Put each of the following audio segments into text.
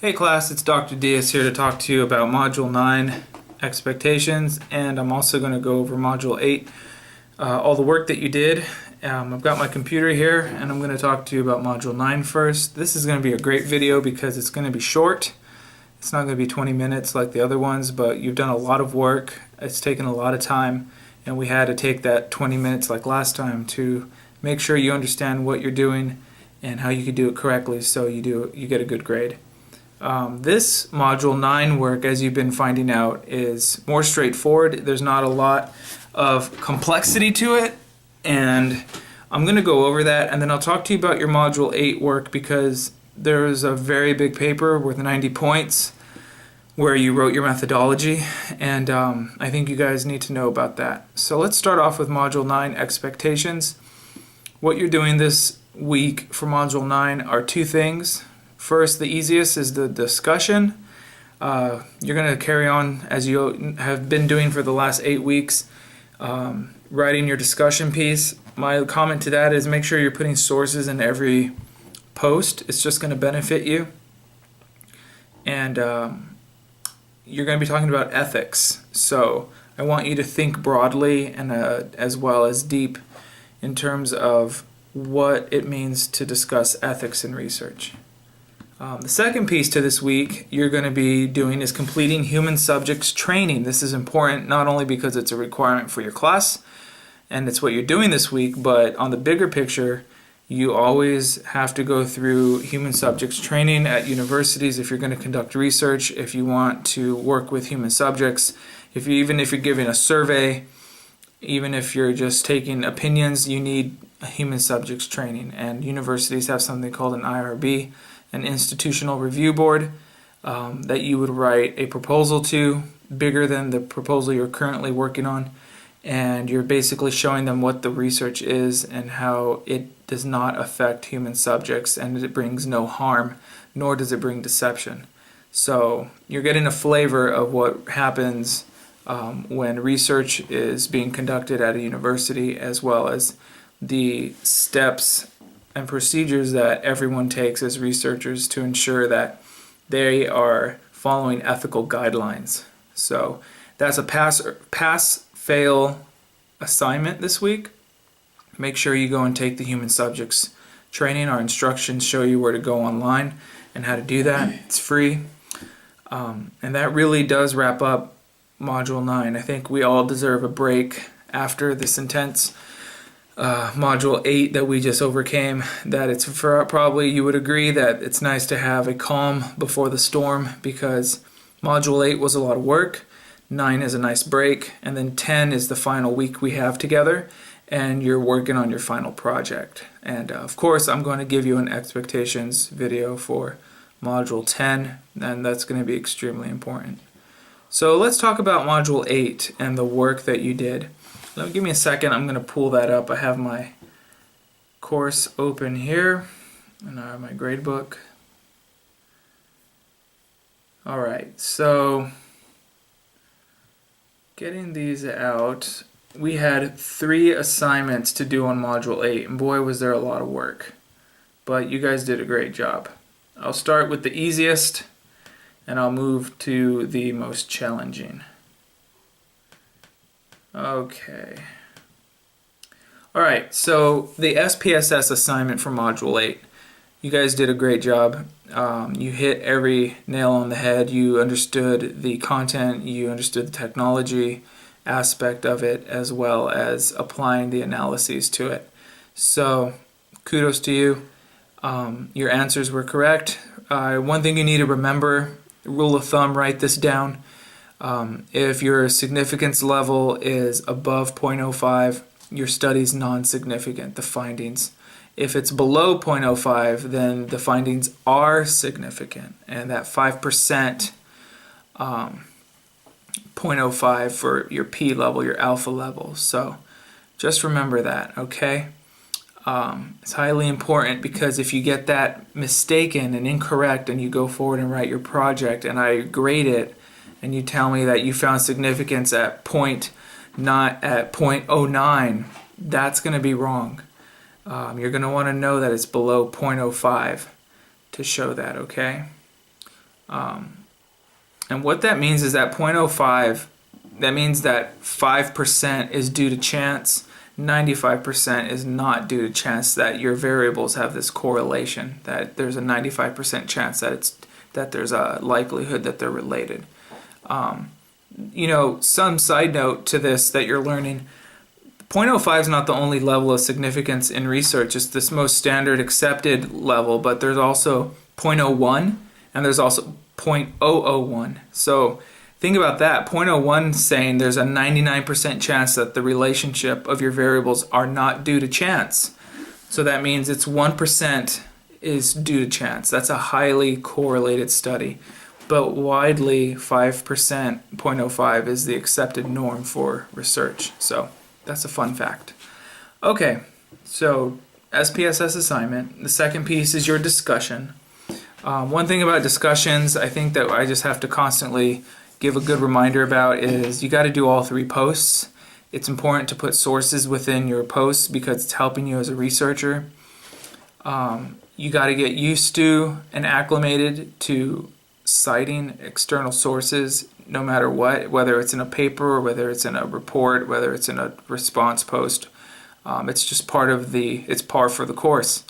Hey class, it's Dr. Diaz here to talk to you about Module 9 expectations, and I'm also going to go over Module 8, all the work that you did. I've got my computer here and I'm going to talk to you about Module 9 first. This is going to be a great video because it's going to be short. It's not going to be 20 minutes like the other ones, but you've done a lot of work. It's taken a lot of time, and we had to take that 20 minutes like last time to make sure you understand what you're doing and how you can do it correctly so you get a good grade. This Module 9 work, as you've been finding out, is more straightforward. There's not a lot of complexity to it, and I'm going to go over that, and then I'll talk to you about your Module 8 work because there's a very big paper with 90 points where you wrote your methodology, and I think you guys need to know about that. So let's start off with Module 9 expectations. What you're doing this week for Module 9 are two things. First, the easiest is the discussion. You're going to carry on as you have been doing for the last 8 weeks, writing your discussion piece. My comment to that is make sure you're putting sources in every post. It's just going to benefit you. And you're going to be talking about ethics. So I want you to think broadly and as well as deep in terms of what it means to discuss ethics in research. The second piece to this week you're going to be doing is completing human subjects training. This is important not only because it's a requirement for your class and it's what you're doing this week, but on the bigger picture, you always have to go through human subjects training at universities if you're going to conduct research, if you want to work with human subjects, even if you're giving a survey, even if you're just taking opinions, you need a human subjects training. And universities have something called an IRB, an institutional review board, that you would write a proposal to, bigger than the proposal you're currently working on, and you're basically showing them what the research is and how it does not affect human subjects and it brings no harm, nor does it bring deception. So you're getting a flavor of what happens when research is being conducted at a university, as well as the steps and procedures that everyone takes as researchers to ensure that they are following ethical guidelines. So that's a pass-fail assignment this week. Make sure you go and take the human subjects training. Our instructions show you where to go online and how to do that. It's free. And that really does wrap up Module 9. I think we all deserve a break after this intense Module 8 that we just overcame. That it's probably, you would agree that it's nice to have a calm before the storm, because Module 8 was a lot of work, 9 is a nice break, and then 10 is the final week we have together, and you're working on your final project. And of course I'm going to give you an expectations video for Module 10, and that's going to be extremely important. So let's talk about Module 8 and the work that you did. Give me a second, I'm going to pull that up. I have my course open here, and I have my gradebook. Alright, so getting these out, we had 3 assignments to do on Module 8, and boy was there a lot of work. But you guys did a great job. I'll start with the easiest, and I'll move to the most challenging. Okay. Alright, so the SPSS assignment for Module 8. You guys did a great job. You hit every nail on the head. You understood the content, you understood the technology aspect of it, as well as applying the analyses to it. So, kudos to you. Your answers were correct. One thing you need to remember, rule of thumb, write this down. If your significance level is above 0.05, your study's non-significant, the findings. If it's below 0.05, then the findings are significant, and that 5%, 0.05 for your P level, your alpha level. So just remember that, okay? It's highly important, because if you get that mistaken and incorrect and you go forward and write your project and I grade it, and you tell me that you found significance at 0.09, that's going to be wrong. You're going to want to know that it's below 0.05 to show that, okay? And what that means is that 0.05, that means that 5% is due to chance, 95% is not due to chance, that your variables have this correlation, that there's a 95% chance that there's a likelihood that they're related. Some side note to this that you're learning, 0.05 is not the only level of significance in research. It's this most standard accepted level, but there's also 0.01 and there's also 0.001. So think about that. 0.01 saying there's a 99% chance that the relationship of your variables are not due to chance. So that means it's 1% is due to chance. That's a highly correlated study. But widely, 5%, 0.05 is the accepted norm for research. So that's a fun fact. Okay, so SPSS assignment. The second piece is your discussion. One thing about discussions, I think that I just have to constantly give a good reminder about is you got to do all 3 posts. It's important to put sources within your posts because it's helping you as a researcher. You got to get used to and acclimated to citing external sources no matter what, whether it's in a paper or whether it's in a report, whether it's in a response post. It's just it's par for the course.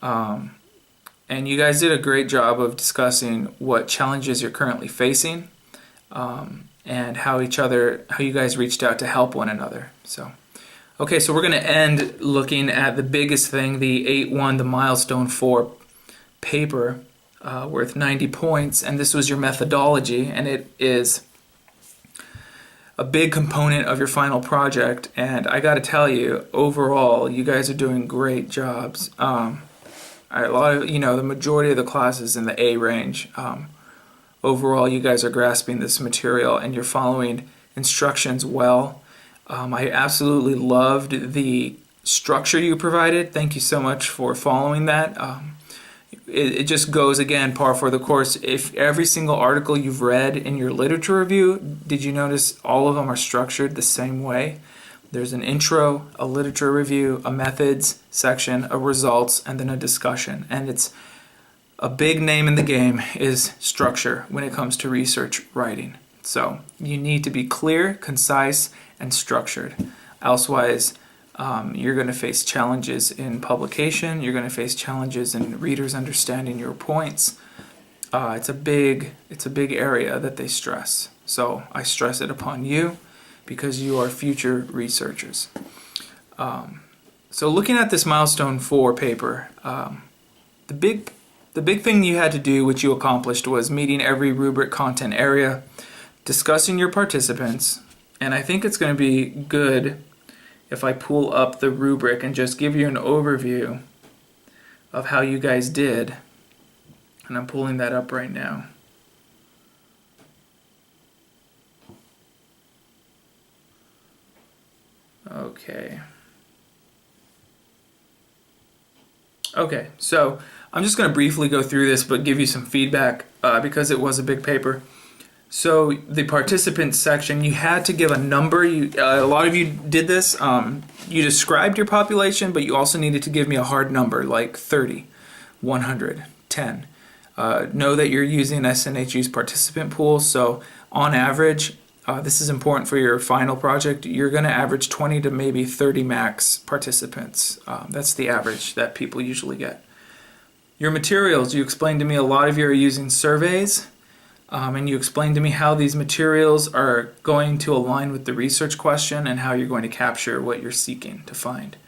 And you guys did a great job of discussing what challenges you're currently facing, and how you guys reached out to help one another. So we're going to end looking at the biggest thing, the 8-1, the milestone 4 paper, worth 90 points, and this was your methodology, and it is a big component of your final project. And I got to tell you, overall, you guys are doing great jobs. The majority of the classes in the A range. Overall, you guys are grasping this material and you're following instructions well. I absolutely loved the structure you provided. Thank you so much for following that. It just goes, again, par for the course. If every single article you've read in your literature review, did you notice all of them are structured the same way? There's an intro, a literature review, a methods section, a results, and then a discussion. And it's a big name in the game is structure when it comes to research writing. So you need to be clear, concise, and structured. Elsewise, you're going to face challenges in publication. You're going to face challenges in readers understanding your points. It's a big area that they stress. So I stress it upon you because you are future researchers. So looking at this milestone 4 paper, the big thing you had to do, which you accomplished, was meeting every rubric content area, discussing your participants, and I think it's going to be good if I pull up the rubric and just give you an overview of how you guys did. And I'm pulling that up right now. Okay, so I'm just going to briefly go through this but give you some feedback because it was a big paper. So the participants section, you had to give a number. A lot of you did this. You described your population, but you also needed to give me a hard number like 30, 100, 10. Know that you're using SNHU's participant pool, so on average, this is important for your final project, you're going to average 20 to maybe 30 max participants. That's the average that people usually get. Your materials, you explained to me a lot of you are using surveys. And you explained to me how these materials are going to align with the research question and how you're going to capture what you're seeking to find.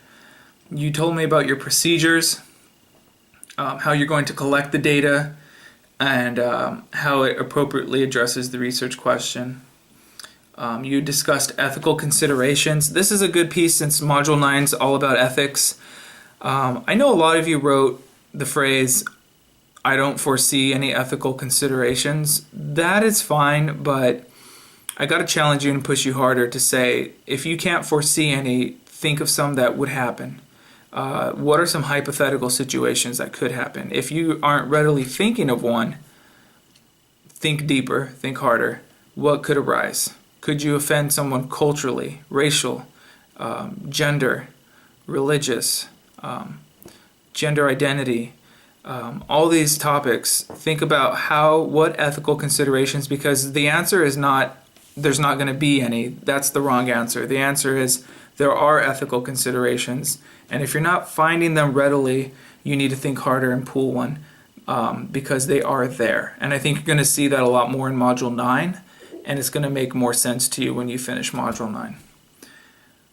You told me about your procedures, how you're going to collect the data, and how it appropriately addresses the research question. You discussed ethical considerations. This is a good piece since Module 9 is all about ethics. I know a lot of you wrote the phrase, "I don't foresee any ethical considerations." That is fine, but I got to challenge you and push you harder to say, if you can't foresee any, think of some that would happen. What are some hypothetical situations that could happen? If you aren't readily thinking of one, think deeper, think harder. What could arise? Could you offend someone culturally, racial, gender, religious, gender identity? all these topics, think about what ethical considerations, because the answer is not, there's not going to be any. That's the wrong answer. The answer is there are ethical considerations, and if you're not finding them readily, you need to think harder and pull one, because they are there. And I think you're going to see that a lot more in Module 9, and it's going to make more sense to you when you finish Module 9.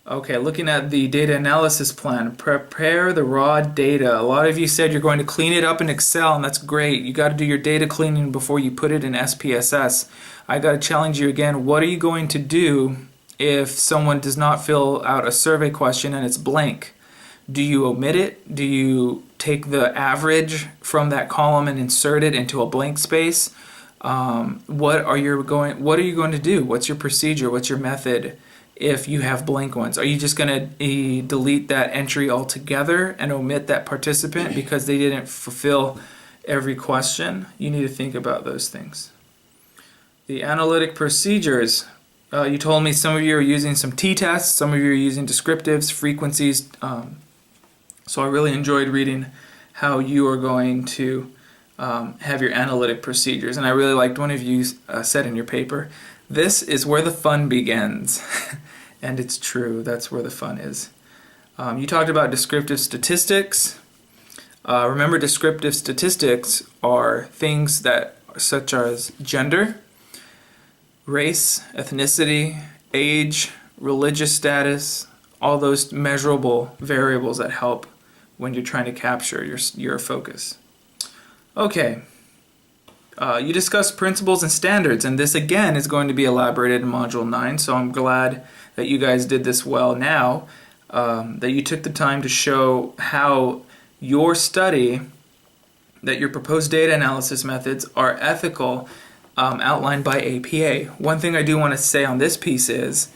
Okay, looking at the data analysis plan, prepare the raw data. A lot of you said you're going to clean it up in Excel, and that's great. You got to do your data cleaning before you put it in SPSS. I got to challenge you again. What are you going to do if someone does not fill out a survey question and it's blank? Do you omit it? Do you take the average from that column and insert it into a blank space? What are you going to do? What's your procedure? What's your method if you have blank ones? Are you just going to delete that entry altogether and omit that participant because they didn't fulfill every question? You need to think about those things. The analytic procedures. You told me some of you are using some t-tests, some of you are using descriptives, frequencies. So I really enjoyed reading how you are going to have your analytic procedures. And I really liked one of you said in your paper, this is where the fun begins. And it's true, that's where the fun is. You talked about descriptive statistics. Remember, descriptive statistics are things that such as gender, race, ethnicity, age, religious status, all those measurable variables that help when you're trying to capture your focus. Okay. You discussed principles and standards, and this again is going to be elaborated in Module 9, so I'm glad that you guys did this well now, that you took the time to show how your study, that your proposed data analysis methods are ethical, outlined by APA. One thing I do want to say on this piece is,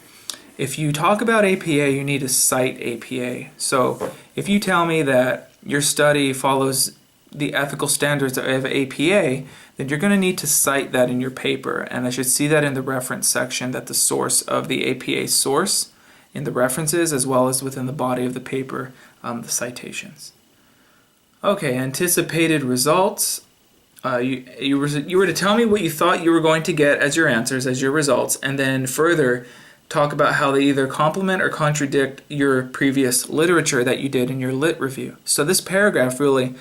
if you talk about APA, you need to cite APA. So if you tell me that your study follows the ethical standards of APA, then you're going to need to cite that in your paper. And I should see that in the reference section, that the source of the APA source in the references, as well as within the body of the paper, the citations. Okay, anticipated results. You were to tell me what you thought you were going to get as your answers, as your results, and then further talk about how they either complement or contradict your previous literature that you did in your lit review. So this paragraph really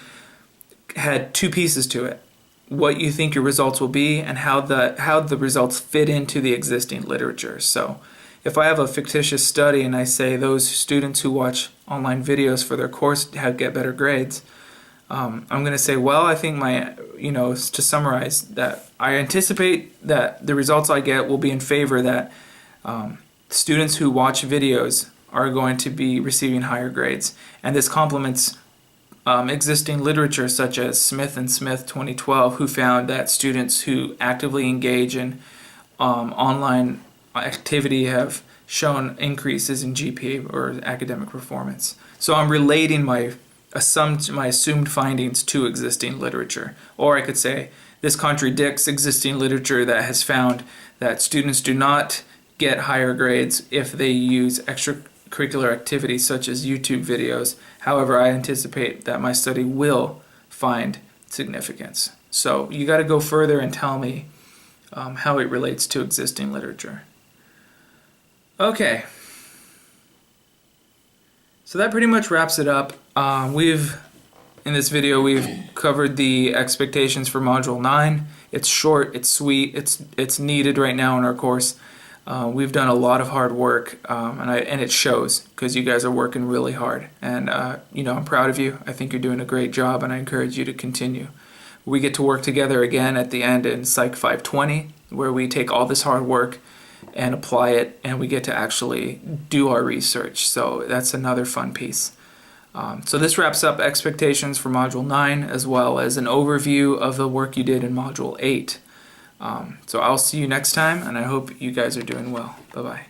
had two pieces to it: what you think your results will be and how the results fit into the existing literature. So if I have a fictitious study and I say those students who watch online videos for their course get better grades, I'm going to say, well, I think to summarize that, I anticipate that the results I get will be in favor that students who watch videos are going to be receiving higher grades. And this complements existing literature such as Smith and Smith 2012, who found that students who actively engage in online activity have shown increases in GPA or academic performance. So I'm relating my assumed findings to existing literature. Or I could say this contradicts existing literature that has found that students do not get higher grades if they use extracurricular activities such as YouTube videos. However, I anticipate that my study will find significance. So you got to go further and tell me how it relates to existing literature. Okay. So that pretty much wraps it up. In this video, we've covered the expectations for Module 9. It's short, it's sweet, it's needed right now in our course. We've done a lot of hard work, and it shows because you guys are working really hard. And I'm proud of you. I think you're doing a great job, and I encourage you to continue. We get to work together again at the end in Psych 520, where we take all this hard work and apply it, and we get to actually do our research. So that's another fun piece. So this wraps up expectations for Module 9, as well as an overview of the work you did in Module 8. So I'll see you next time, and I hope you guys are doing well. Bye-bye.